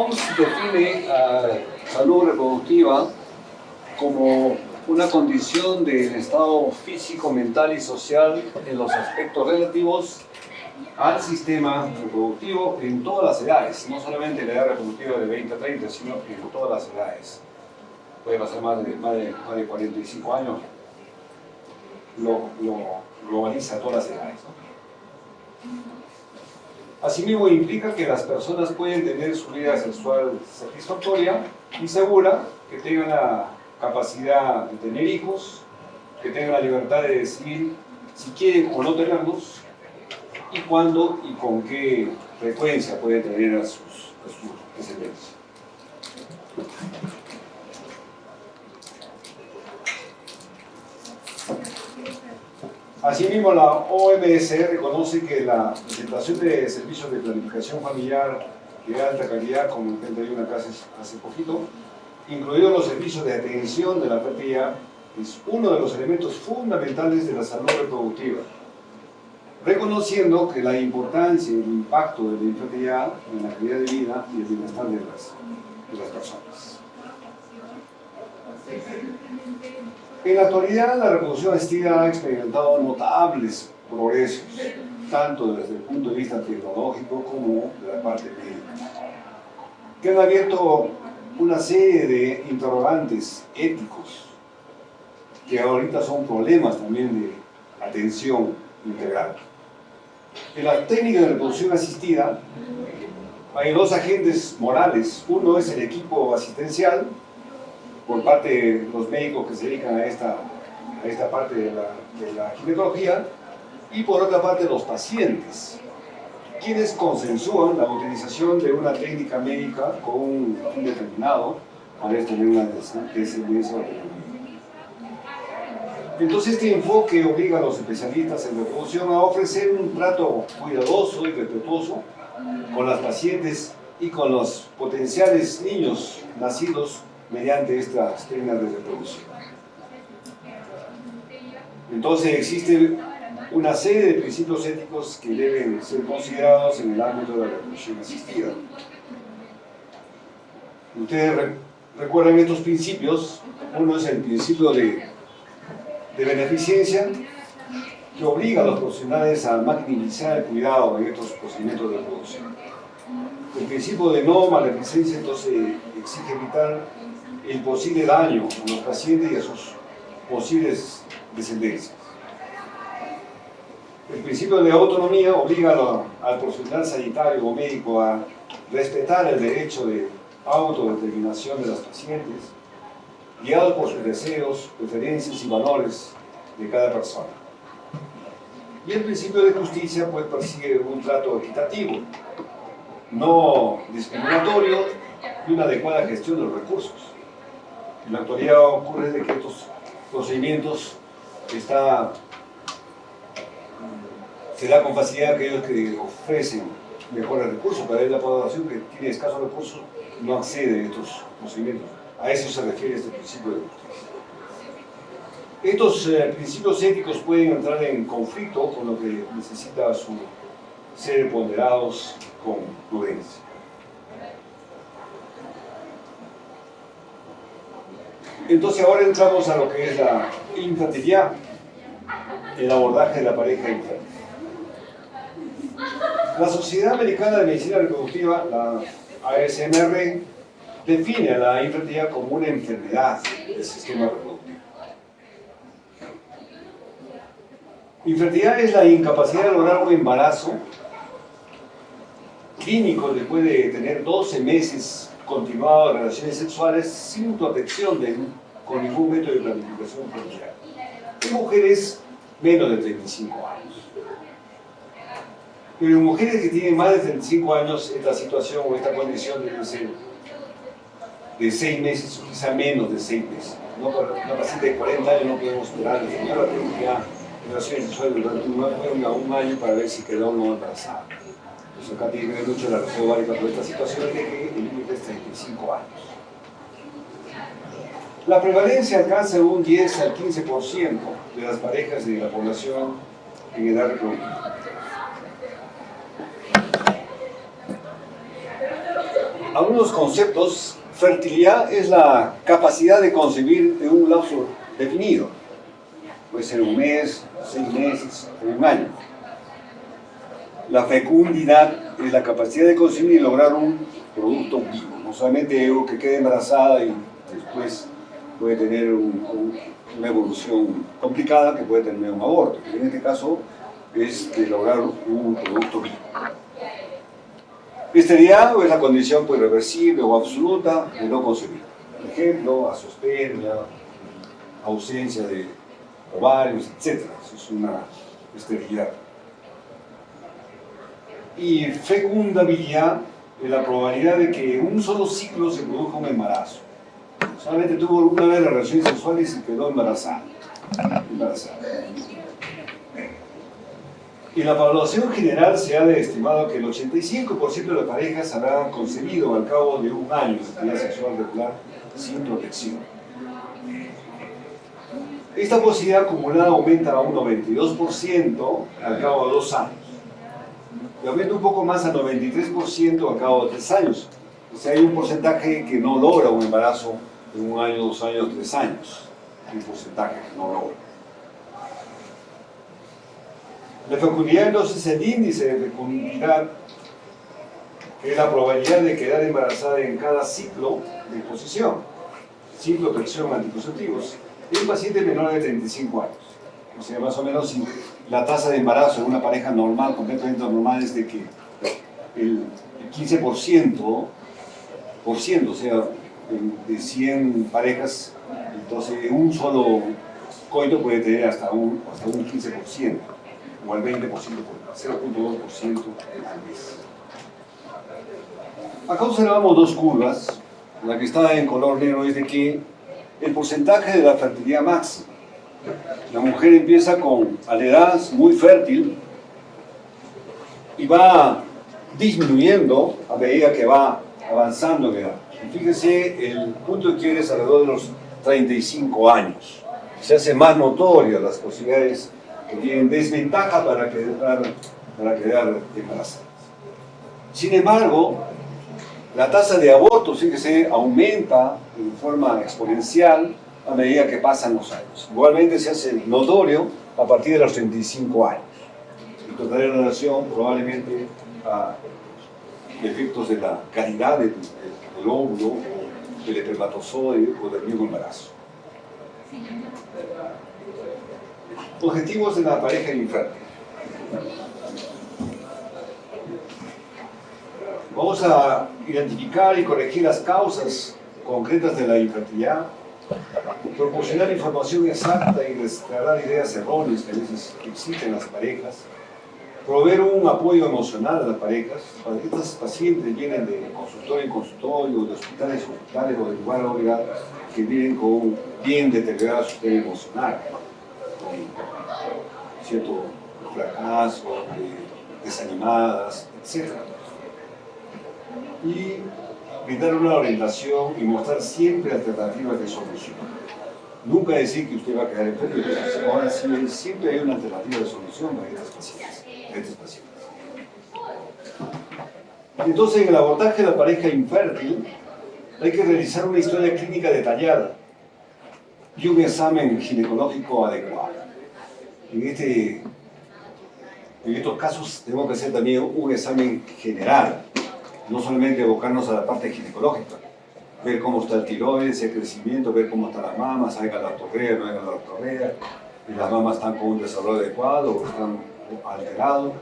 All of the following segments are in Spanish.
OMS define salud reproductiva como una condición del estado físico, mental y social en los aspectos relativos al sistema reproductivo en todas las edades, no solamente en la edad reproductiva de 20 a 30, sino en todas las edades. Puede pasar más de 45 años, lo globaliza a todas las edades, ¿no? Asimismo, implica que las personas pueden tener su vida sexual satisfactoria y segura, que tengan la capacidad de tener hijos, que tengan la libertad de decidir si quieren o no tenerlos, y cuándo y con qué frecuencia pueden tener a sus descendencia. Asimismo, la OMS reconoce que la presentación de servicios de planificación familiar de alta calidad, como el 31 acá hace poquito, incluidos los servicios de atención de la fertilidad, es uno de los elementos fundamentales de la salud reproductiva, reconociendo que la importancia y el impacto de la infertilidad en la calidad de vida y el bienestar de las personas. En la actualidad, la reproducción asistida ha experimentado notables progresos, tanto desde el punto de vista tecnológico como de la parte médica, que han abierto una serie de interrogantes éticos que ahorita son problemas también de atención integral. En la técnica de reproducción asistida hay dos agentes morales. Uno es el equipo asistencial, por parte de los médicos que se dedican a esta parte de la ginecología, y por otra parte los pacientes, quienes consensúan la utilización de una técnica médica con un fin determinado para tener una descendencia. Entonces este enfoque obliga a los especialistas en reproducción a ofrecer un trato cuidadoso y respetuoso con las pacientes y con los potenciales niños nacidos mediante estas técnicas de reproducción. Entonces existe una serie de principios éticos que deben ser considerados en el ámbito de la reproducción asistida. Ustedes recuerdan estos principios. Uno es el principio de beneficencia, que obliga a los profesionales a maximizar el cuidado en estos procedimientos de reproducción. El principio de no maleficencia entonces exige evitar el posible daño a los pacientes y a sus posibles descendencias. El principio de autonomía obliga al profesional sanitario o médico a respetar el derecho de autodeterminación de las pacientes, guiados por sus deseos, preferencias y valores de cada persona. Y el principio de justicia pues persigue un trato equitativo, no discriminatorio y una adecuada gestión de los recursos. En la actualidad ocurre de que estos procedimientos se da con facilidad a aquellos que ofrecen mejores recursos, pero la población que tiene escasos recursos no accede a estos procedimientos. A eso se refiere este principio de justicia. Estos principios éticos pueden entrar en conflicto con lo que necesita ser ponderados con prudencia. Entonces ahora entramos a lo que es la infertilidad, el abordaje de la pareja infértil. La Sociedad Americana de Medicina Reproductiva, la ASMR, define a la infertilidad como una enfermedad del sistema reproductivo. Infertilidad es la incapacidad de lograr un embarazo clínico después de tener 12 meses continuado de relaciones sexuales sin protección con ningún método de planificación familiar. En mujeres menos de 35 años. Pero en mujeres que tienen más de 35 años, esta situación o esta condición debe ser de 6 meses o quizá menos de 6 meses. No, una paciente de 40 años no podemos esperar la señora tiene ya relaciones sexuales durante un año para ver si quedó o no embarazada. Entonces acá tiene que ver mucho la reserva ovárica por esta situación de que el límite es 35 años. La prevalencia alcanza un 10 al 15% de las parejas de la población en edad reproductiva. algunos conceptos. Fertilidad es la capacidad de concebir en un lapso definido. Puede ser un mes, 6 meses o un año. La fecundidad es la capacidad de concebir y lograr un producto vivo. No solamente algo que quede embarazada y después puede tener una evolución complicada que puede tener un aborto. En este caso es de lograr un producto vivo. Esterilidad es la condición irreversible o absoluta de no concebir. Por ejemplo, azoospermia, ausencia de ovarios, etc. Eso es una esterilidad. Y fecundabilidad es la probabilidad de que en un solo ciclo se produzca un embarazo. Solamente tuvo alguna vez relaciones sexuales y quedó embarazada. Y en la población general se ha estimado que el 85% de las parejas habrán concebido al cabo de un año de actividad sexual regular sin protección. Esta posibilidad acumulada aumenta a un 92% al cabo de 2 años. Y aumenta un poco más al 93% al cabo de 3 años. O sea, hay un porcentaje que no logra un embarazo en 1 año, 2 años, 3 años. Hay un porcentaje que no logra. La fecundidad entonces es el índice de fecundidad, que es la probabilidad de quedar embarazada en cada ciclo de exposición, sin protección anticonceptivos, en un paciente menor de 35 años. O sea, más o menos si la tasa de embarazo en una pareja normal, completamente normal, es de que el 15%, o sea, de 100 parejas, entonces un solo coito puede tener hasta un 15%. O al 20%, 0.2% al mes. Acá observamos 2 curvas. La que está en color negro es de que el porcentaje de la fertilidad máxima. La mujer empieza a la edad muy fértil y va disminuyendo a medida que va avanzando en edad. Y fíjense, el punto de quiebre es alrededor de los 35 años. Se hace más notoria las posibilidades que tienen desventaja para quedar embarazadas. Sin embargo, la tasa de abortos, fíjese, aumenta en forma exponencial a medida que pasan los años. Igualmente se hace notorio a partir de los 35 años. Esto trae relación probablemente a efectos de la calidad del óvulo, del espermatozoide o del mismo embarazo. Objetivos de la pareja infértil. Vamos a identificar y corregir las causas concretas de la infertilidad, proporcionar información exacta y restaurar ideas erróneas que a veces existen en las parejas, proveer un apoyo emocional a las parejas. Estas pacientes vienen de consultorio en consultorio, de hospitales en hospitales o de lugar a lugar, que vienen con bien deteriorado su sistema emocional, con cierto fracaso, desanimadas, etc. Y brindar una orientación y mostrar siempre alternativas de solución. Nunca decir que usted va a quedar enfermo, ahora sí, siempre hay una alternativa de solución para estos pacientes. Entonces, en el abordaje de la pareja infértil, hay que realizar una historia clínica detallada y un examen ginecológico adecuado. En estos casos tenemos que hacer también un examen general, no solamente abocarnos a la parte ginecológica, ver cómo está el tiroides, el crecimiento, ver cómo están las mamas, hay galactorrea, no hay galactorrea, y las mamas están con un desarrollo adecuado o están alterados,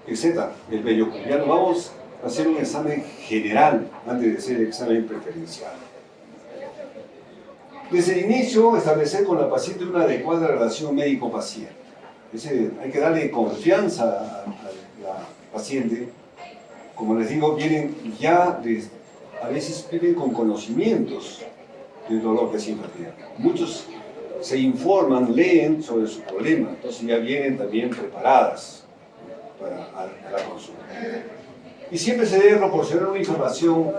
etc. El vello pubiano. Vamos a hacer un examen general antes de hacer el examen preferencial. Desde el inicio, establecer con la paciente una adecuada relación médico-paciente. Hay que darle confianza a la paciente. Como les digo, vienen ya, a veces vienen con conocimientos del dolor que sienten. Muchos se informan, leen sobre su problema, entonces ya vienen también preparadas para la consulta. Y siempre se debe proporcionar una información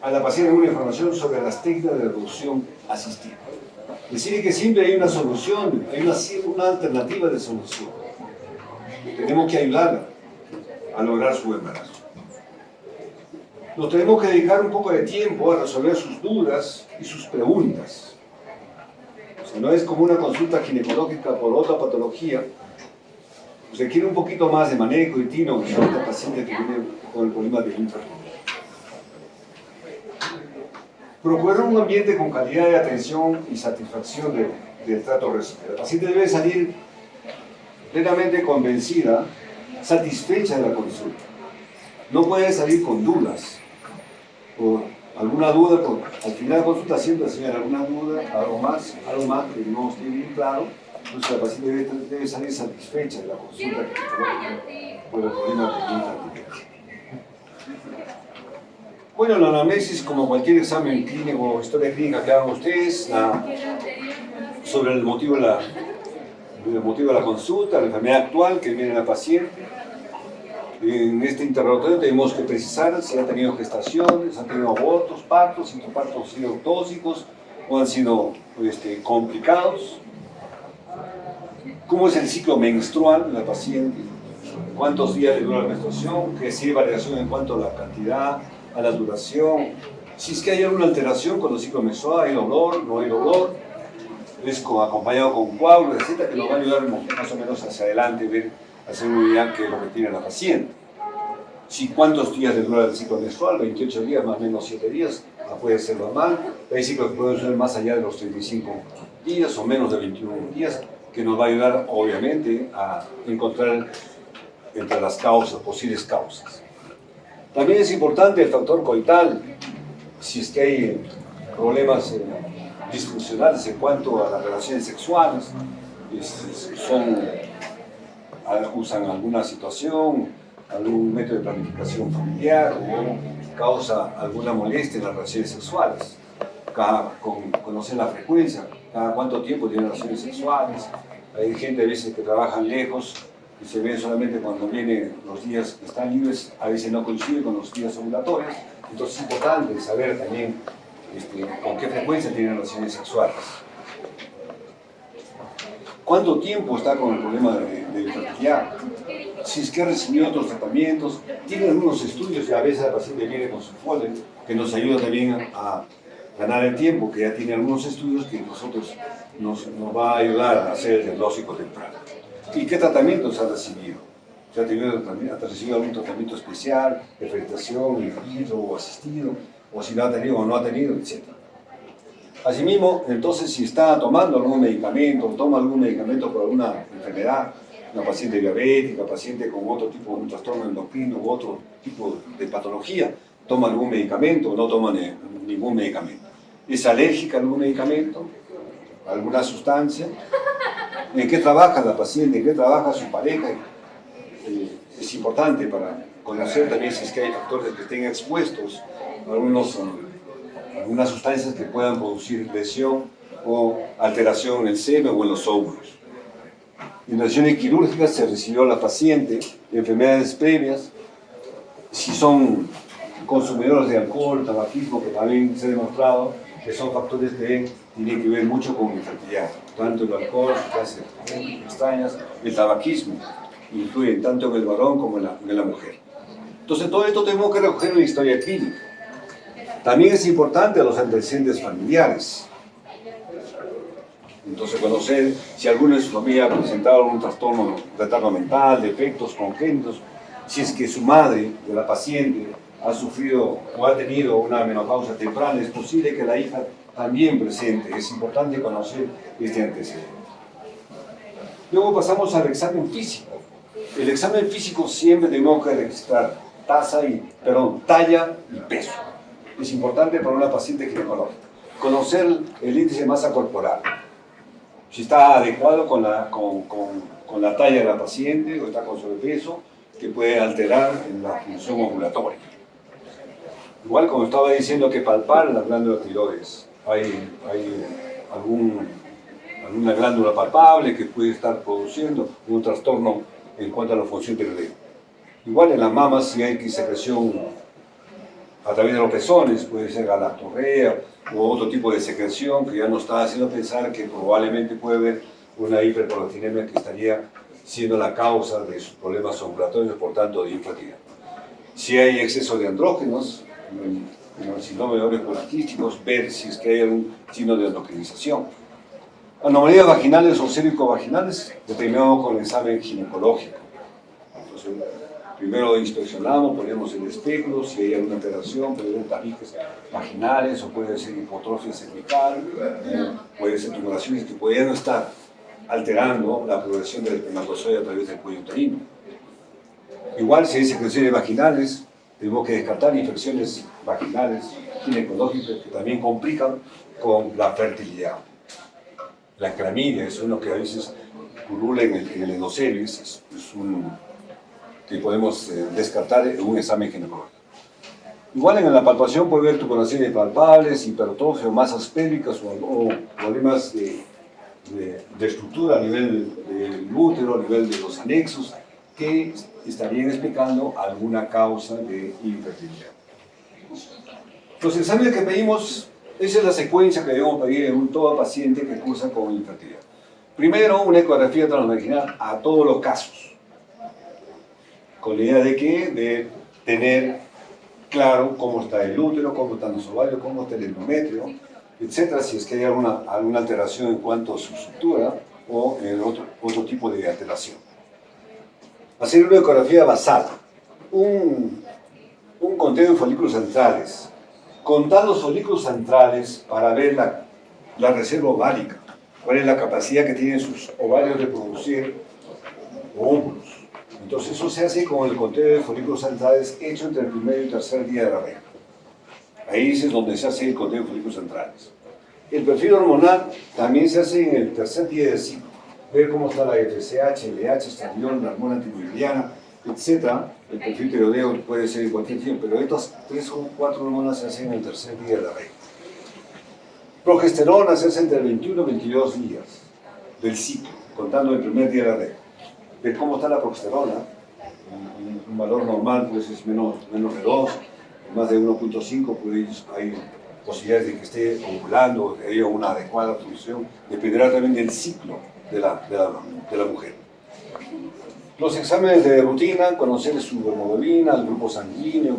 a la paciente, una información sobre las técnicas de reproducción asistida. Decir que siempre hay una solución, hay una alternativa de solución. Tenemos que ayudarla a lograr su embarazo. Nos tenemos que dedicar un poco de tiempo a resolver sus dudas y sus preguntas. O sea, no es como una consulta ginecológica por otra patología. Requiere un poquito más de manejo y tino que otra paciente que viene con el problema del infarto. Procurar un ambiente con calidad de atención y satisfacción del trato recibido. La paciente debe salir plenamente convencida, satisfecha de la consulta. No puede salir con dudas o alguna duda, porque al final de la consulta siempre se ve alguna duda, algo más que no esté bien claro. Entonces la paciente debe salir satisfecha de la consulta por el problema del infarto. Bueno, la anamnesis, como cualquier examen clínico o historia clínica que hagan ustedes, sobre el motivo de la consulta, la enfermedad actual que viene la paciente. En este interrogatorio tenemos que precisar si ha tenido gestaciones, han tenido abortos, partos, si los partos han sido tóxicos o han sido complicados. ¿Cómo es el ciclo menstrual de la paciente? ¿Cuántos días le dura la menstruación? ¿Que si hay variación en cuanto a la cantidad, a la duración? Si es que hay alguna alteración con el ciclo menstrual, ¿hay dolor, no hay dolor? Es acompañado con coágulos, etc., que nos va a ayudar más o menos hacia adelante, ver, hacer una idea qué es lo que tiene la paciente. Si cuántos días le dura el ciclo menstrual, 28 días, más o menos 7 días, puede ser normal. Hay ciclos que pueden ser más allá de los 35 días o menos de 21 días, que nos va a ayudar, obviamente, a encontrar entre las causas, posibles causas. También es importante el factor coital, si es que hay problemas disfuncionales en cuanto a las relaciones sexuales, usan alguna situación, algún método de planificación familiar o causa alguna molestia en las relaciones sexuales. Conocer la frecuencia, cada cuánto tiempo tienen relaciones sexuales. Hay gente a veces que trabajan lejos y se ven solamente cuando vienen los días que están libres, a veces no coinciden con los días ovulatorios. Entonces es importante saber también con qué frecuencia tienen relaciones sexuales. ¿Cuánto tiempo está con el problema de infertilidad? Si es que ha recibido otros tratamientos, tiene algunos estudios y a veces el paciente viene con su folder que nos ayuda también a ganar el tiempo, que ya tiene algunos estudios que nosotros nos va a ayudar a hacer el diagnóstico temprano. ¿Y qué tratamientos ha recibido? ¿Ha recibido algún tratamiento especial, de fermentación, in vitro o asistido? O si lo ha tenido o no ha tenido, etc. Asimismo, entonces, si está tomando algún medicamento, toma algún medicamento por alguna enfermedad, una paciente diabética, paciente con otro tipo de un trastorno endocrino u otro tipo de patología, toma algún medicamento o no toma ningún medicamento. ¿Es alérgica a algún medicamento? ¿Alguna sustancia? ¿En qué trabaja la paciente? ¿En qué trabaja su pareja? Es importante para conocer también si es que hay factores que estén expuestos a algunas sustancias que puedan producir lesión o alteración en el seno o en los óvulos. En lesiones quirúrgicas se recibió a la paciente de enfermedades previas, si son consumidores de alcohol, tabaquismo, que también se ha demostrado que son factores que tienen que ver mucho con infertilidad. Tanto el alcohol, sustancias extrañas, el tabaquismo, influyen tanto en el varón como en la mujer. Entonces todo esto tenemos que recoger en la historia clínica. También es importante los antecedentes familiares. Entonces conocer si alguno de su familia ha presentado algún trastorno, retardo mental, defectos congénitos, si es que su madre de la paciente ha sufrido o ha tenido una menopausia temprana, es posible que la hija también presente. Es importante conocer este antecedente. Luego pasamos al examen físico. El examen físico siempre tenemos que registrar talla y peso. Es importante para una paciente ginecológica. Conocer el índice de masa corporal. Si está adecuado con la talla de la paciente o está con sobrepeso, que puede alterar en la función ovulatoria. Igual como estaba diciendo que palpar la glándula tiroides. Hay alguna glándula palpable que puede estar produciendo un trastorno en cuanto a la función tiroidea. Igual en las mamas, si hay secreción a través de los pezones, puede ser galactorrea u otro tipo de secreción que ya nos está haciendo pensar que probablemente puede haber una hiperprolactinemia que estaría siendo la causa de sus problemas ovulatorios, por tanto de infertilidad. Si hay exceso de andrógenos, en el síndrome de ovarios poliquísticos, ver si es que hay algún signo de endocrinización. Anomalías vaginales o cérvico-vaginales, determinamos con el examen ginecológico. Entonces, primero inspeccionamos, ponemos el espéculo, si hay alguna alteración, puede ser tabiques vaginales o puede ser hipotrofia cervical, puede ser tumoraciones que podrían estar alterando la progresión del espermatozoide a través del cuello uterino. Igual si hay secreciones vaginales, tenemos que descartar infecciones vaginales ginecológicas que también complican con la fertilidad. La clamidia es uno que a veces pulula en el endocervix, es un que podemos descartar en un examen ginecológico. Igual en la palpación puede haber tumoraciones palpables, hipertrofia, masas pélvicas o problemas de estructura a nivel del útero, a nivel de los anexos, que estarían explicando alguna causa de infertilidad. Los exámenes que pedimos, esa es la secuencia que debemos pedir en toda paciente que cursa con infertilidad. Primero, una ecografía transvaginal a todos los casos, con la idea de que de tener claro cómo está el útero, cómo están los ovarios, cómo está el endometrio, etcétera, si es que hay alguna alteración en cuanto a su estructura o en otro tipo de alteración. Hacer una ecografía basal, un conteo de folículos centrales, contar los folículos centrales para ver la reserva ovárica, cuál es la capacidad que tienen sus ovarios de producir óvulos. Entonces eso se hace con el conteo de folículos centrales hecho entre el primer y el tercer día de la regla. Ahí es donde se hace el conteo de folículos centrales. El perfil hormonal también se hace en el tercer día del ciclo. Ver cómo está la FSH, LH, estradiol, la hormona antimuciliana, etc. El perfil tiroideo puede ser en cualquier tiempo, pero estas 3 o 4 hormonas se hacen en el tercer día de la regla. Progesterona se hace entre 21 y 22 días del ciclo, contando el primer día de la regla. Ver cómo está la progesterona, un valor normal pues es menos de 2, más de 1.5 pues hay posibilidades de que esté ovulando, que haya una adecuada función, dependerá también del ciclo de la mujer. Los exámenes de rutina, conocer su hemoglobina, el grupo sanguíneo,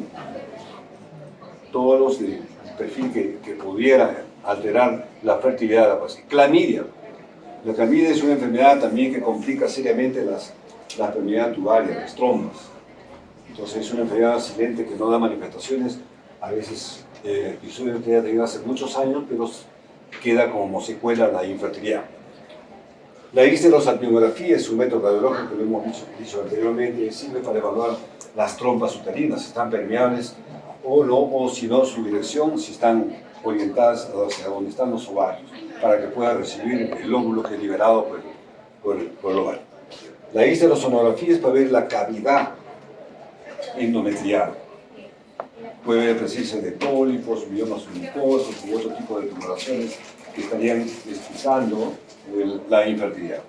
todos los de perfil que pudiera alterar la fertilidad de la paciente. Clamidia. La clamidia es una enfermedad también que complica seriamente la enfermedad tubaria, las trompas. Entonces es una enfermedad silente que no da manifestaciones, a veces episodios que ya tenido hace muchos años, pero queda como secuela la infertilidad. La histerosalpingografía es un método radiológico que lo hemos dicho anteriormente, sirve para evaluar las trompas uterinas, si están permeables o no, o si no, su dirección, si están orientadas hacia donde están los ovarios, para que pueda recibir el óvulo que es liberado por el ovario. La histerosonografía es para ver la cavidad endometrial. Puede ver presencia de pólipos, miomas unicosos u otro tipo de tumoraciones que estarían explicando la infertilidad.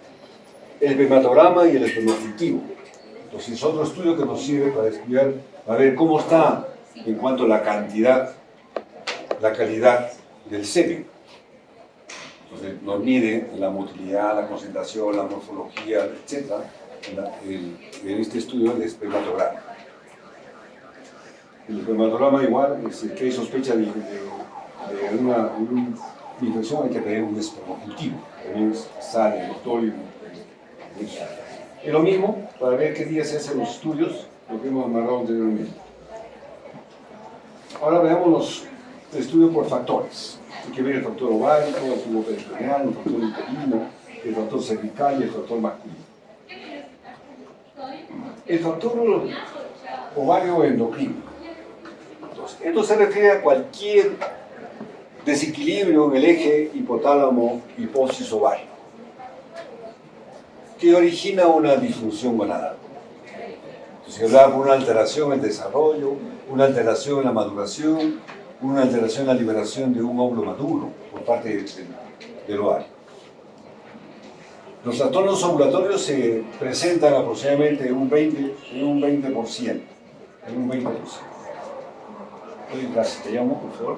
El espermatograma y el espermofiltivo. Entonces es otro estudio que nos sirve para estudiar, para ver cómo está en cuanto a la cantidad, la calidad del semen. Entonces nos mide la motilidad, la concentración, la morfología, etc. En este estudio del espermatograma. El espermatograma igual, si hay sospecha de una infección, hay que tener un espermofiltivo. También sale el doctor y lo mismo, para ver qué día se hacen los estudios, lo que hemos amarrado anteriormente. Ahora veamos los estudios por factores. Hay que ver el factor ovárico, el tubo peritoneal, el factor uterino, el factor cervical y el factor masculino. El factor ovario endocrino. Entonces, esto se refiere a cualquier desequilibrio en el eje hipotálamo-hipófisis-ovario que origina una disfunción gonadal. Se hablaba de una alteración en el desarrollo, una alteración en la maduración, una alteración en la liberación de un óvulo maduro por parte del ovario. Los trastornos ovulatorios se presentan aproximadamente en un 20%. Gracias, te llamo, por favor.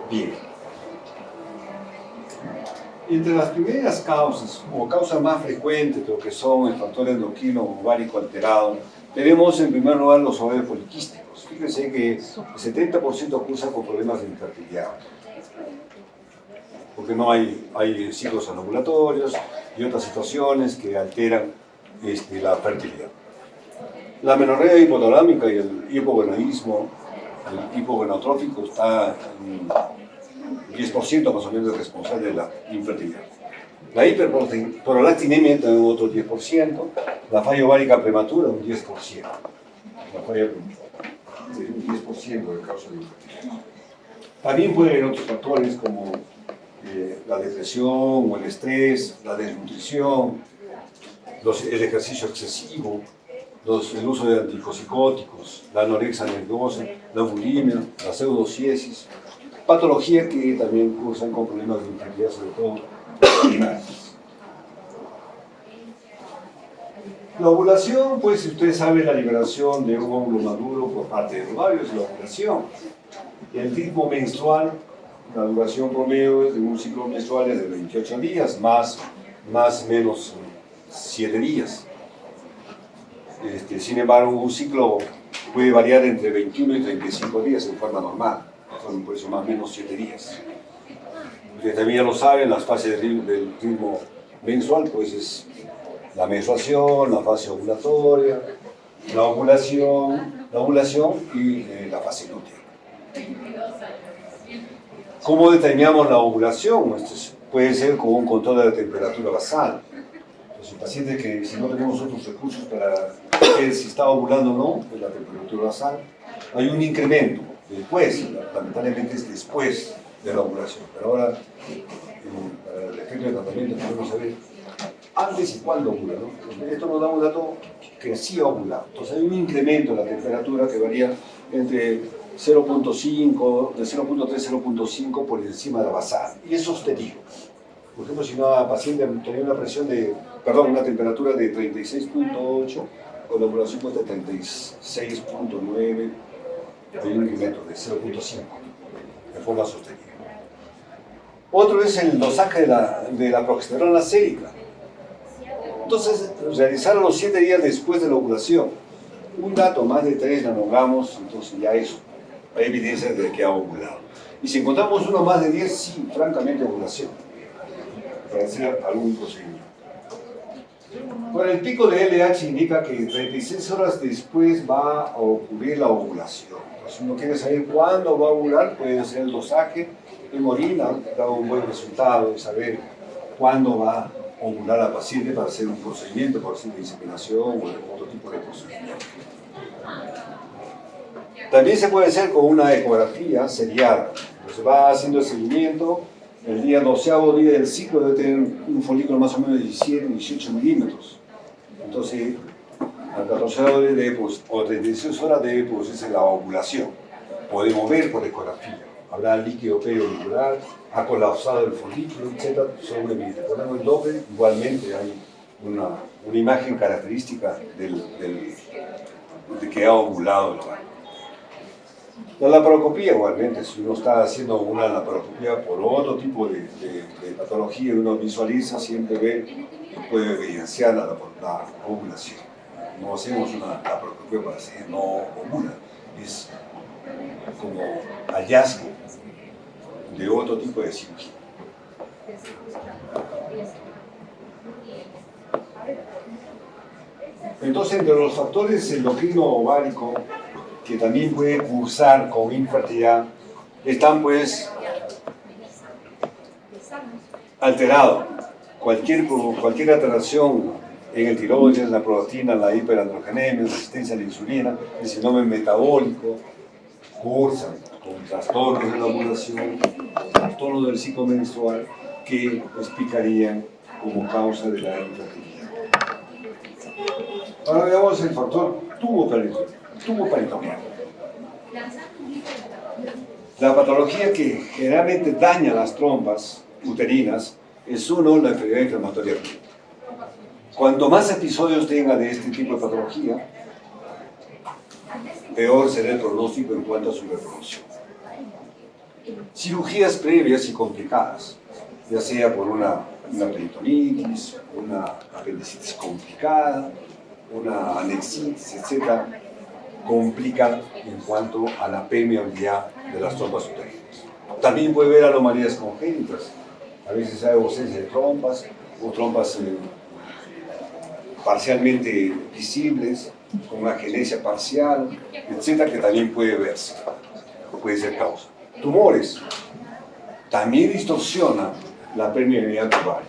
Bien. Entre las primeras causas, o causas más frecuentes de lo que son el factor endocrino ovárico alterado, tenemos en primer lugar los ovarios poliquísticos. Fíjense que el 70% cursa con problemas de infertilidad, porque no hay ciclos anovulatorios y otras situaciones que alteran la fertilidad. La amenorrea hipotalámica y el hipogonadismo, el hipogonadotrófico, está en 10% más o menos responsable de la infertilidad. La hiperprolactinemia también otro 10%, la falla ovárica prematura un 10%. La falla es un 10% de causa de infertilidad. También puede haber otros factores como la depresión o el estrés, la desnutrición, el ejercicio excesivo, el uso de anticosicóticos, la anorexia nerviosa, la bulimia, la pseudociesis, patología que también cursan con problemas de infertilidad, sobre todo primarias. La ovulación, pues si usted sabe, la liberación de un óvulo maduro por parte del ovario es la ovulación. El ritmo menstrual, la duración promedio de un ciclo menstrual es de 28 días, más menos 7 días. Sin embargo, un ciclo puede variar entre 21 y 35 días en forma normal, por eso más o menos 7 días. Ustedes también ya lo saben, las fases del ritmo menstrual, pues es la menstruación, la fase ovulatoria, la ovulación y la fase lútea. ¿Cómo determinamos la ovulación? Puede ser con un control de la temperatura basal. Entonces, el paciente que si no tenemos otros recursos para ver si está ovulando o no, de la temperatura basal, hay un incremento después, lamentablemente es después de la ovulación. Pero ahora, para el efecto de tratamiento, podemos saber antes y cuándo ovula, ¿no? Esto nos da un dato que sí ha ovulado. Entonces hay un incremento en la temperatura que varía entre 0.5, de 0.3 a 0.5 por encima de la basal. Y es sostenido. Por ejemplo, si una paciente tenía una temperatura de 36.8, con la ovulación cuesta 36.9, hay un incremento de 0.5 de forma sostenida. Otro es el dosaje de la progesterona sérica. Entonces, realizar los 7 días después de la ovulación, un dato más de 3 nanogramos, entonces ya eso, hay evidencia de que ha ovulado. Y si encontramos uno más de 10, sí, francamente ovulación, para hacer algún procedimiento. Bueno, el pico de LH indica que 36 horas después va a ocurrir la ovulación. Entonces, si uno quiere saber cuándo va a ovular, puede hacer el dosaje en orina, da un buen resultado de saber cuándo va a ovular a la paciente para hacer un procedimiento, para hacer inseminación o otro tipo de procedimiento. También se puede hacer con una ecografía seriada. Entonces va haciendo el seguimiento, el día 12º día del ciclo debe tener un folículo más o menos de 17, 18 milímetros. Entonces, al 14º día o 36 horas debe producirse la ovulación. Podemos ver por ecografía. Habrá líquido periauricular, ha colapsado el folículo, etc. Son evidentes. Ponemos el Doppler, igualmente hay una imagen característica de que ha ovulado el ovario. La laparoscopía, igualmente, si uno está haciendo una laparoscopía por otro tipo de patología, uno visualiza, siempre ve y puede evidenciar la ovulación. No hacemos una laparoscopía para decir no ovula, es como hallazgo de otro tipo de cirugía. Entonces, entre los factores endocrino ovárico que también puede cursar con infertilidad, están pues alterados. Cualquier alteración en el tiroides, la prolactina, la hiperandrogenemia, resistencia a la insulina, el síndrome metabólico, cursan con trastornos de la ovulación, trastornos del ciclo menstrual que explicarían como causa de la infertilidad. Ahora veamos el factor tubo peritoneal. La patología que generalmente daña las trompas uterinas es la enfermedad inflamatoria. Cuanto más episodios tenga de este tipo de patología, peor será el pronóstico en cuanto a su reproducción. Cirugías previas y complicadas. ya sea por una peritonitis, una apendicitis complicada, una anexitis, etc., complican en cuanto a la permeabilidad de las trompas uterinas. También puede haber anomalías congénitas. A veces hay ausencia de trompas o trompas parcialmente visibles, con una agenesia parcial, etcétera, que también puede verse, puede ser causa. Tumores. También distorsiona la permeabilidad tubaria.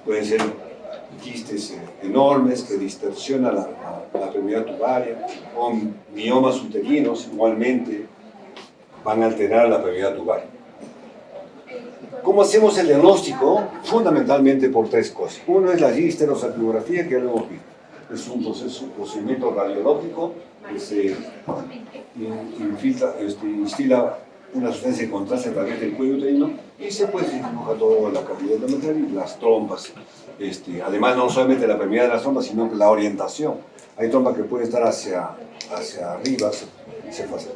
Pueden ser quistes enormes que distorsionan la permeabilidad tubaria, o miomas uterinos igualmente van a alterar la permeabilidad tubaria. ¿Cómo hacemos el diagnóstico? Fundamentalmente por tres cosas. Uno es la histerosalpingografía, que ya lo hemos visto. Es un procedimiento radiológico que se instila una sustancia de contraste a través del cuello uterino y se puede dibujar toda la cavidad endometrial y las trompas. Además, no solamente la permeabilidad de las trompas, sino la orientación. Hay trompas que pueden estar hacia arriba,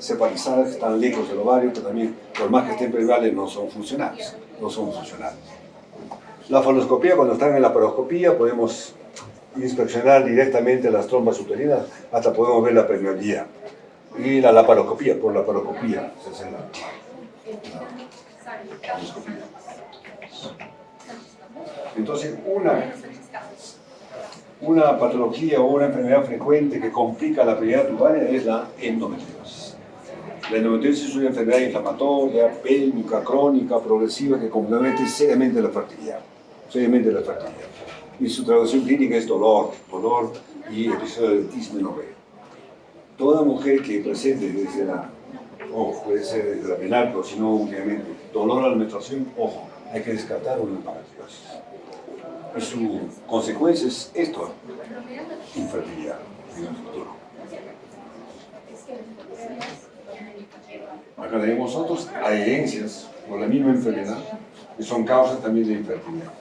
cepalizadas, que están lejos del ovario, pero también, por más que estén permeables, no son funcionales. La faloscopía, cuando están en la paroscopía, podemos inspeccionar directamente las trompas uterinas, hasta podemos ver la permeabilidad. Y la laparoscopía, por la paroscopía, se hace la endoscopía. Entonces, una patología o una enfermedad frecuente que complica la permeabilidad tubaria es la endometriosis. La endometriosis es una enfermedad inflamatoria, pélvica, crónica, progresiva, que compromete seriamente la fertilidad. Y su traducción clínica es dolor y episodio de dismenorrea. Toda mujer que presente desde puede ser desde la menarca, si no únicamente dolor a la menstruación, hay que descartar una endometriosis. Y su consecuencia es esto, infertilidad en el futuro. Acá tenemos otras adherencias por la misma enfermedad, que son causas también de infertilidad.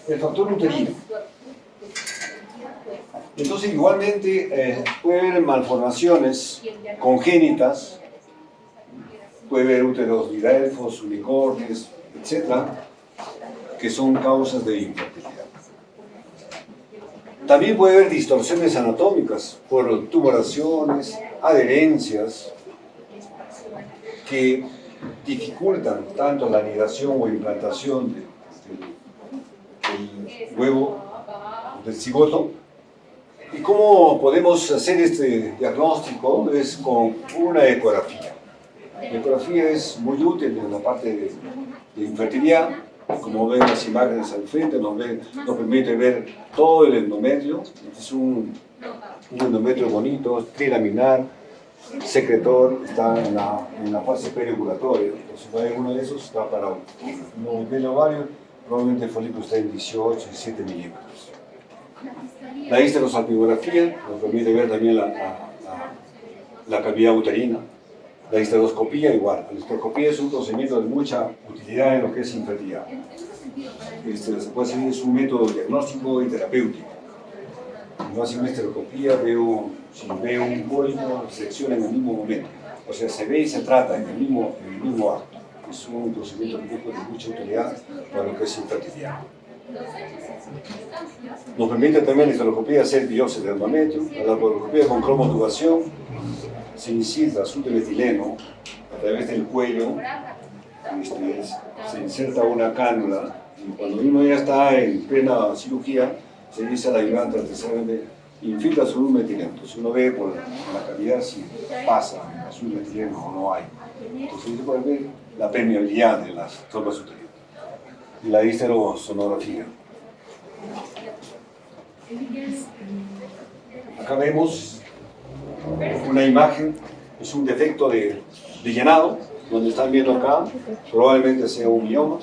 El factor uterino. Entonces, igualmente, puede haber malformaciones congénitas, puede haber úteros bidelfos, unicornios, etc., que son causas de infertilidad. También puede haber distorsiones anatómicas por tumoraciones, adherencias, que dificultan tanto la anidación o implantación del huevo, del cigoto. ¿Y cómo podemos hacer este diagnóstico? Es con una ecografía. La ecografía es muy útil en la parte de infertilidad. Como ven las imágenes al frente, nos permite ver todo el endometrio. Es un endometrio bonito, trilaminar, secretor, está en la fase periovulatoria. Entonces, si hay uno de esos, está para un nivel ovario, probablemente el folículo está en 18, 17 milímetros. La histerosalpingografía nos permite ver también la cavidad uterina. La histeroscopía igual. La histeroscopía es un procedimiento de mucha utilidad en lo que es infertilidad. Se puede hacer, es un método diagnóstico y terapéutico. Cuando hace una histeroscopía, si veo un pólipo, secciona en el mismo momento. O sea, se ve y se trata en el mismo acto. Es un procedimiento de mucha utilidad para lo que es infertilidad. Nos permite también la histeroscopía hacer biopsia de endometrio. La laparoscopía con cromotubación se incita azul de metileno a través del cuello, se inserta una cánula y cuando uno ya está en plena cirugía se dice al ayudante artesanalmente infiltra azul de metileno. Entonces uno ve por la cavidad si pasa azul de metileno o no hay. Entonces se puede ver la permeabilidad de las trompas uterinas. Y la histerosonografía. Acá vemos una imagen, es un defecto de llenado, donde están viendo acá, probablemente sea un mioma,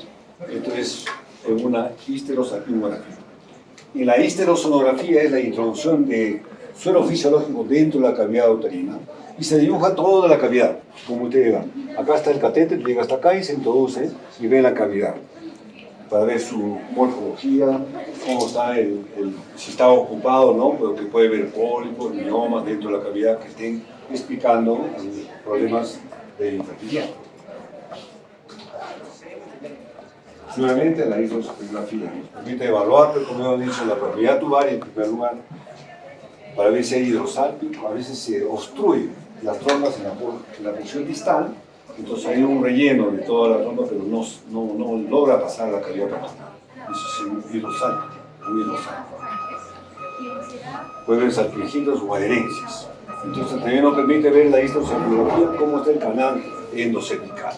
entonces es una histerosalpingografía. Y la histerosonografía es la introducción de suero fisiológico dentro de la cavidad uterina y se dibuja toda la cavidad, como ustedes ven. Acá está el catéter, llega hasta acá y se introduce y ve la cavidad para ver su morfología, cómo está si está ocupado o no, porque puede haber pólipos, miomas dentro de la cavidad que estén explicando problemas de infertilidad. Nuevamente, la histroscopografía nos permite evaluar, como hemos dicho, la propiedad tubaria en primer lugar, para ver si hay hidrosálpico. A veces se obstruye las trompas en la porción distal, entonces hay un relleno de toda la trompa, pero no logra pasar la cavidad pulmonar. Eso es un hidrosálpico, Puede haber salpijitos o adherencias. Entonces también nos permite ver la histroscopografía cómo está el canal endocervical.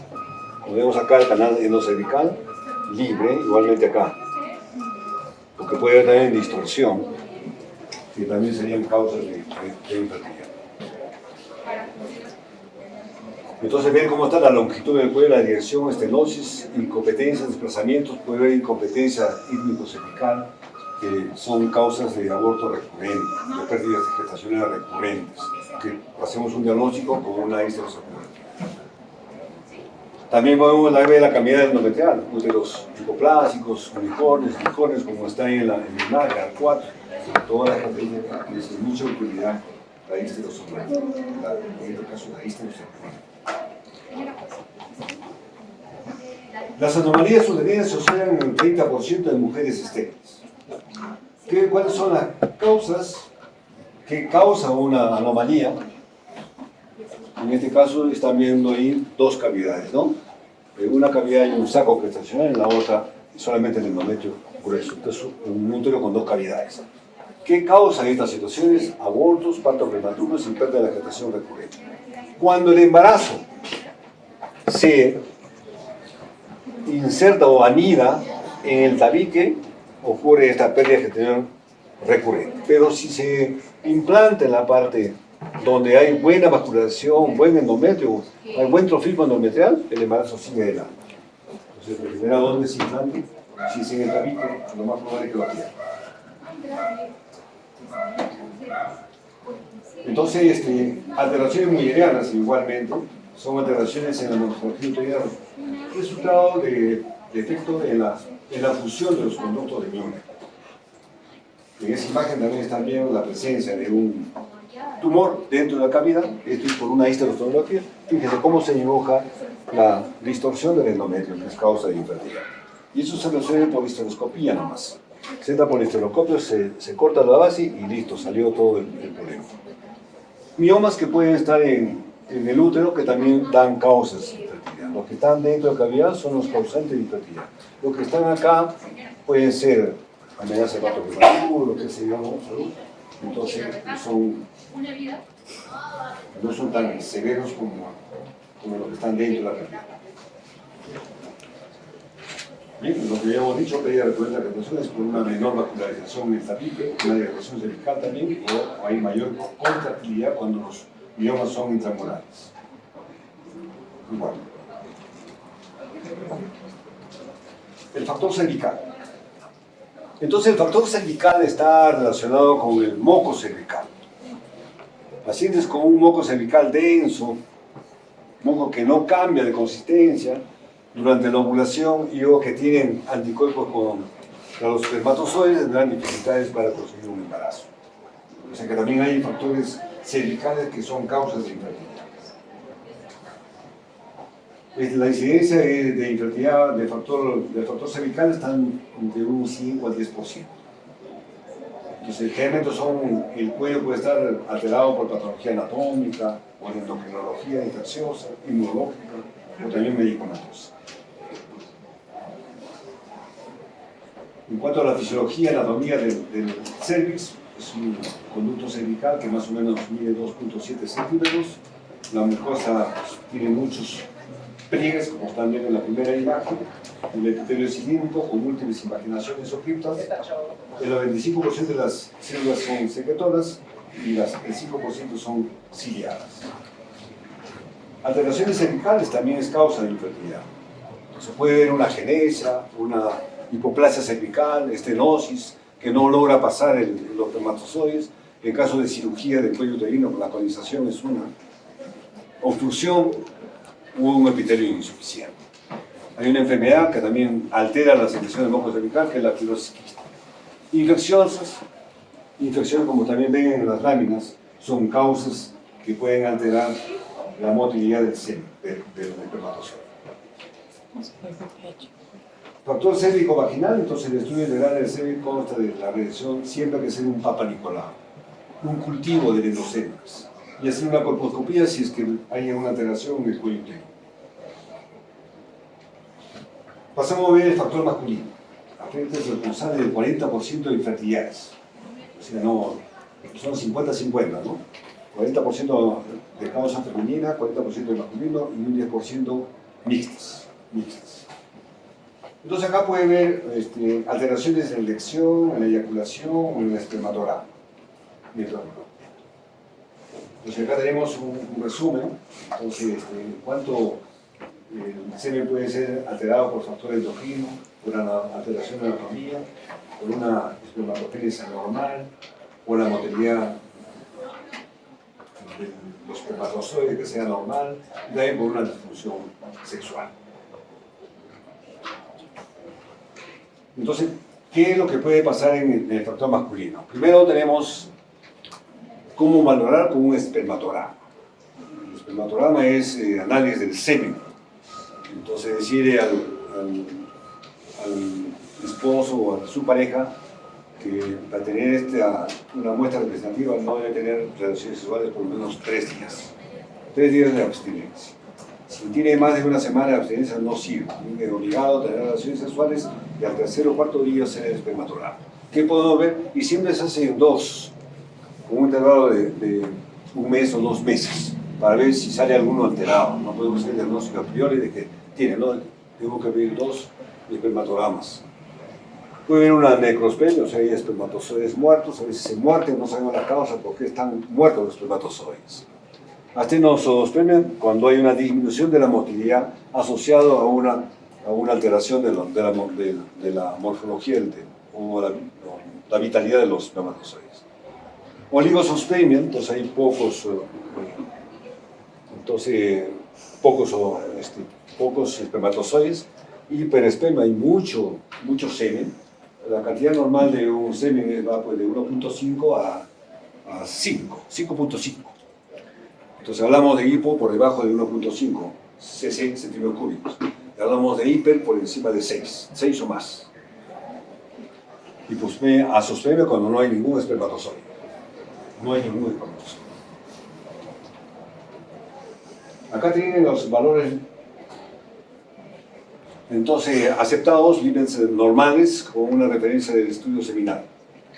Como vemos acá el canal endocervical libre, igualmente acá, porque puede haber también distorsión, que también serían causas de infertilidad. Entonces ver cómo está la longitud del cuello, la dirección, estenosis, incompetencia, desplazamientos, puede haber incompetencia ítmico-cervical, que son causas de aborto recurrente, de pérdidas gestacionales recurrentes, que hacemos un diagnóstico con una histroscopografía. También podemos ver la cambiada endometrial, úteros hipoplásicos, unicornios, como está ahí en el MAGA 4, todas las características es de mucha utilidad la histroscopografía, en este caso la histroscopografía. Las anomalías uterinas se observan en el 30% de mujeres estériles. ¿Cuáles son las causas que causan una anomalía? En este caso están viendo ahí dos cavidades, ¿no? En una cavidad hay un saco gestacional, en la otra solamente el endometrio grueso. Entonces, un útero con dos cavidades. ¿Qué causan estas situaciones? Abortos, partos prematuros y pérdida de la gestación recurrente. Cuando el embarazo se inserta o anida en el tabique, ocurre esta pérdida gestacional recurrente. Pero si se implanta en la parte donde hay buena vascularización, buen endometrio, hay buen trofismo endometrial, el embarazo sigue adelante. Entonces, dependerá dónde se implante, si es en el tabique, lo más probable es que lo pierda. Entonces, alteraciones mullerianas igualmente, son alteraciones en la morfología uterina, resultado de defecto en la fusión de los conductos de Miller. En esa imagen también están viendo la presencia de un tumor dentro de la cavidad, esto es por una histeroscopografía. Fíjense cómo se dibuja la distorsión del endometrio, que es causa de infertilidad. Y eso se resuelve por histeroscopía nomás. Se entra por histeroscopio, se corta la base y listo, salió todo el problema. Miomas que pueden estar en el útero, que también dan causas de infertilidad. Los que están dentro de la cavidad son los causantes de infertilidad. Los que están acá pueden ser amenazas de parto prematuro, lo que se llama salud. Entonces, no son tan severos como los que están dentro de la cavidad. Bien, lo que ya hemos dicho, pérdida recurrente de la gestación es por una menor vascularización en el tabique, una dilatación cervical también, o hay mayor contractilidad cuando los miomas son intramurales. Igual. El factor cervical. Entonces el factor cervical está relacionado con el moco cervical. Pacientes con un moco cervical denso, moco que no cambia de consistencia durante la ovulación y o que tienen anticuerpos contra los espermatozoides tendrán dificultades para conseguir un embarazo. O sea que también hay factores cervicales que son causas de infertilidad. La incidencia de infertilidad del factor cervical está entre un 5 al 10%. Entonces, generalmente el cuello puede estar alterado por patología anatómica, o endocrinología infecciosa, inmunológica, o también medicamentosa. En cuanto a la fisiología y anatomía del cervix, es un conducto cervical que más o menos mide 2.7 centímetros. La mucosa tiene muchos pliegues, como están viendo en la primera imagen. El epitelio es cilíndrico con múltiples invaginaciones o criptas. El 95% de las células son secretoras y el 5% son ciliadas. Alteraciones cervicales también es causa de infertilidad. Se puede ver una agenesia, una hipoplasia cervical, estenosis, que no logra pasar los espermatozoides. En caso de cirugía del cuello uterino, la conización es una obstrucción u un epitelio insuficiente. Hay una enfermedad que también altera la secreción del moco cervical, que es la fibrosis quística. Infecciones como también ven en las láminas, son causas que pueden alterar la motilidad del espermatozoide. Factor cérvico vaginal, entonces el estudio integral del cérvix consta de la reacción siempre que sea un Papa Nicolau, un cultivo de endocélicos, y hacer una colposcopía si es que hay una alteración en el cuello uterino. Pasamos a ver el factor masculino. Afecta es responsable del 40% de infertilidades. O sea, no, son 50-50, ¿no? 40% de causa femenina, 40% de masculino y un 10% mixtas. Entonces acá puede ver alteraciones en la erección, en la eyaculación o en el espermatograma. Entonces acá tenemos un resumen. Entonces, cuánto el semen puede ser alterado por factores endocrinos, por una alteración de la anatomía, por una espermatogénesis anormal, por la motilidad de los espermatozoides que sea normal, y también por una disfunción sexual. Entonces, ¿qué es lo que puede pasar en el factor masculino? Primero tenemos cómo valorar con un espermatograma. El espermatograma es análisis del semen. Entonces, decirle al esposo o a su pareja que para tener una muestra representativa no debe tener relaciones sexuales por lo menos 3 días. 3 días de abstinencia. Si tiene más de una semana de abstinencia no sirve. Es obligado a tener relaciones sexuales y al 3.er o 4.er día hacer el espermatograma. ¿Qué podemos ver? Y siempre se hace en 2, con un intervalo de 1 mes o 2 meses, para ver si sale alguno alterado. No podemos hacer el diagnóstico a priori de que tiene, ¿no? Tengo que ver 2 espermatogramas. Puede haber una necrospenia, o sea, hay espermatozoides muertos, a veces se muerten, no sabemos la causa por qué están muertos los espermatozoides. Astenosodospermia, cuando hay una disminución de la motilidad asociado a una alteración de la morfología o la vitalidad de los espermatozoides. Oligospermia, entonces hay pocos espermatozoides. Hiperespermia, hay mucho semen. La cantidad normal de un semen va pues, de 1.5 a 5.5. Entonces hablamos de hipo por debajo de 1.5 cc, centímetros cúbicos. Y hablamos de hiper por encima de 6 o más. Y azoospermia cuando no hay ningún espermatozoide. Acá tienen los valores entonces aceptados, límites normales con una referencia del estudio seminal.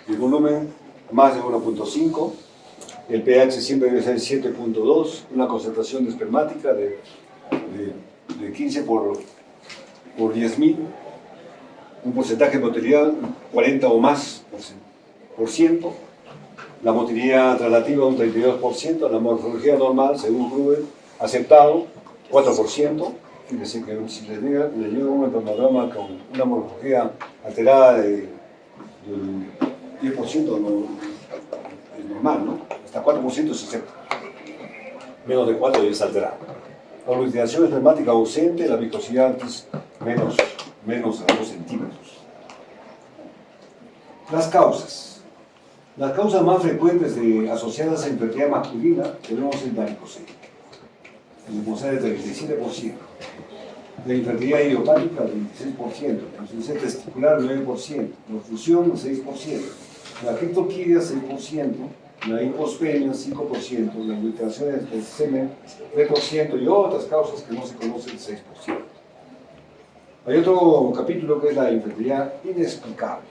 El volumen más de 1.5, el pH siempre debe ser 7.2, una concentración de espermática de 15 por 10.000, un porcentaje de motilidad 40 o más por ciento, la motilidad relativa un 32%, la morfología normal, según Gruber, aceptado 4%. Fíjense que si le llega un espermatograma con una morfología alterada del 10%, no, es normal, ¿no? Hasta 4% se acepta. Menos de 4 ya es alterado. La lubricación espermática ausente, la viscosidad es menos de 2 centímetros. Las causas. Las causas más frecuentes asociadas a infertilidad masculina tenemos el varicocele. El responsable del 37%. La infertilidad idiopática, 26%. La insuficiencia testicular, 9%. La fusión, 6%. La criptoquidia, 6%. La hipospenia, 5%. Las mutaciones del semen, 3%. Y otras causas que no se conocen, 6%. Hay otro capítulo que es la infertilidad inexplicable.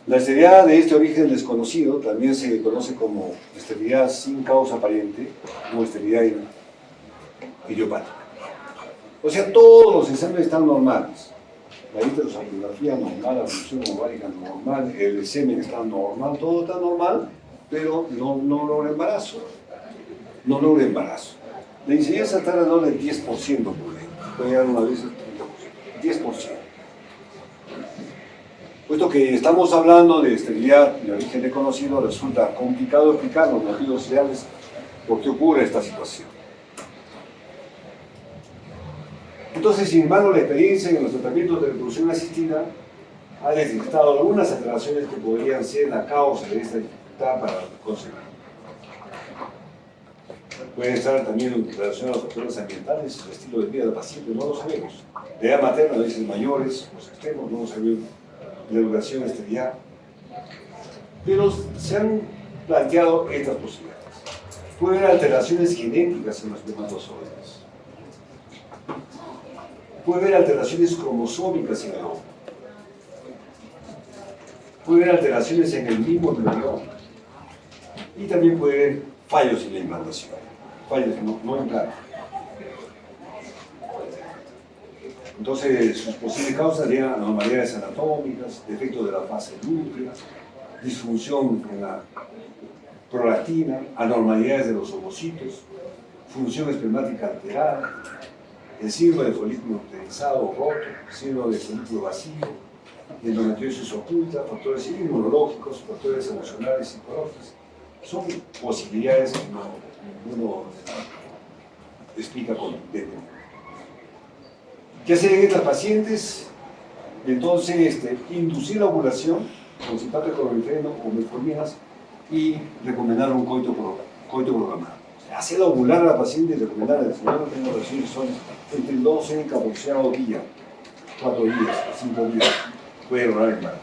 La esterilidad de este origen desconocido también se conoce como esterilidad sin causa aparente o esterilidad idiopática. O sea, todos los exámenes están normales. La histerosonografía normal, la función ovárica normal, el semen está normal, todo está normal, pero no logra embarazo. La incidencia está alrededor del 10% por ley. Puede llegar una vez al 30%. 10%. Puesto que estamos hablando de esterilidad de origen desconocido, resulta complicado explicar los motivos reales por qué ocurre esta situación. Entonces, sin embargo, la experiencia en los tratamientos de reproducción asistida ha detectado algunas alteraciones que podrían ser la causa de esta dificultad para concebir. Pueden estar también relacionados a factores ambientales, el estilo de vida del paciente, no lo sabemos. La edad materna, a veces mayores, los extremos, no lo sabemos. La educación estelar. Pero se han planteado estas posibilidades. Puede haber alteraciones genéticas en los espermatozoides. Puede haber alteraciones cromosómicas en el óvulo. Puede haber alteraciones en el mismo embrión. Y también puede haber fallos en la implantación. Fallos no implantan. Entonces, sus posibles causas serían anomalías anatómicas, defectos de la fase lútea, disfunción en la prolactina, anormalidades de los ovocitos, función espermática alterada, el síndrome de folículo uterizado o roto, síndrome de folículo vacío, endometriosis oculta, factores inmunológicos, factores emocionales y psicológicos. Son posibilidades que uno explica con detalle. ¿Qué hacer en estas pacientes? Entonces, inducir la ovulación con citrato de clorofeno o metforminas y recomendar un coito programado. Hacer ovular a la paciente y recomendarle, si no tengo relaciones, son entre 12 y 14 días, 4 días, 5 días, puede lograr el embarazo.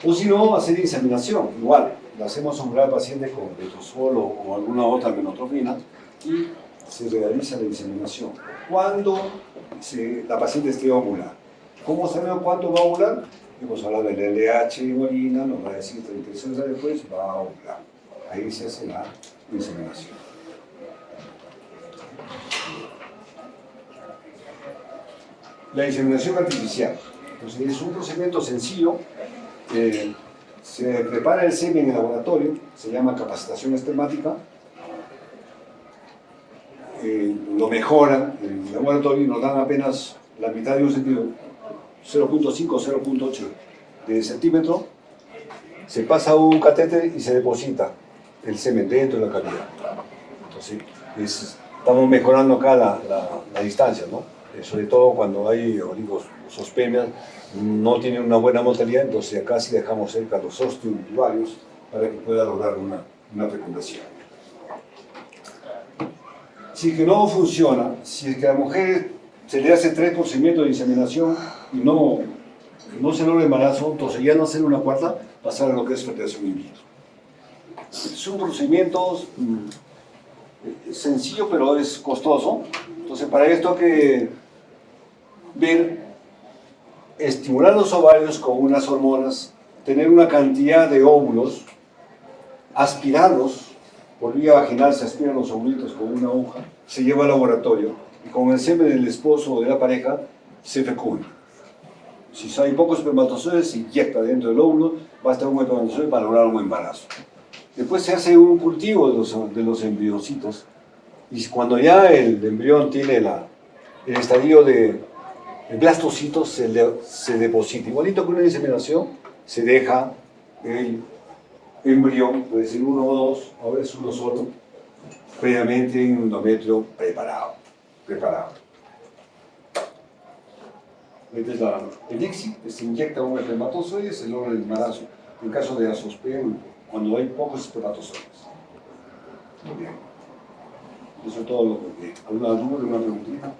O si no, hacer inseminación, igual, la hacemos ovular al paciente con letrozol o alguna otra menotropina y se realiza la inseminación. Cuando la paciente esté ovular. ¿Cómo sabemos cuánto va a ovular? Hemos hablado del LH en orina, nos va a decir 36 horas después, va a ovular. Ahí se hace la inseminación. La inseminación artificial. Entonces, es un procedimiento sencillo. Se prepara el semen en el laboratorio, se llama capacitación espermática. Lo mejoran en el laboratorio y nos dan apenas la mitad de un centímetro, 0.5 o 0.8 de centímetro. Se pasa un catéter y se deposita el semen dentro de la cavidad. Entonces, estamos mejorando acá la distancia, ¿no? Sobre todo cuando hay oligosospemias, no tienen una buena mortalidad, entonces acá sí dejamos cerca los osteoinfusorios para que pueda lograr una fecundación. Si que no funciona, si es que a la mujer se le hace 3 procedimientos de inseminación y no se logra el embarazo, entonces ya no hacer una cuarta, pasar a lo que es fertilización in vitro. Son procedimientos sencillos, pero es costoso. Entonces, para esto hay que estimular los ovarios con unas hormonas, tener una cantidad de óvulos, aspirarlos, por vía vaginal se aspiran los ovulitos con una aguja, se lleva al laboratorio y con el semen del esposo o de la pareja se fecunda. Si hay pocos espermatozoides, se inyecta dentro del óvulo, basta un espermatozoide para lograr un embarazo. Después se hace un cultivo de los embriocitos y cuando ya el embrión tiene el estadio de blastocitos, se deposita. Igualito que una inseminación, se deja el embrión, puede ser 1 o 2, ahora es 1 solo, previamente en un endometrio preparado. Esta es el ICSI, se inyecta un espermatozoide y se logra el embarazo. En caso de azoospermia, cuando hay pocos espermatozoides. Muy bien. Eso es todo lo que... ¿Alguna duda, alguna preguntita?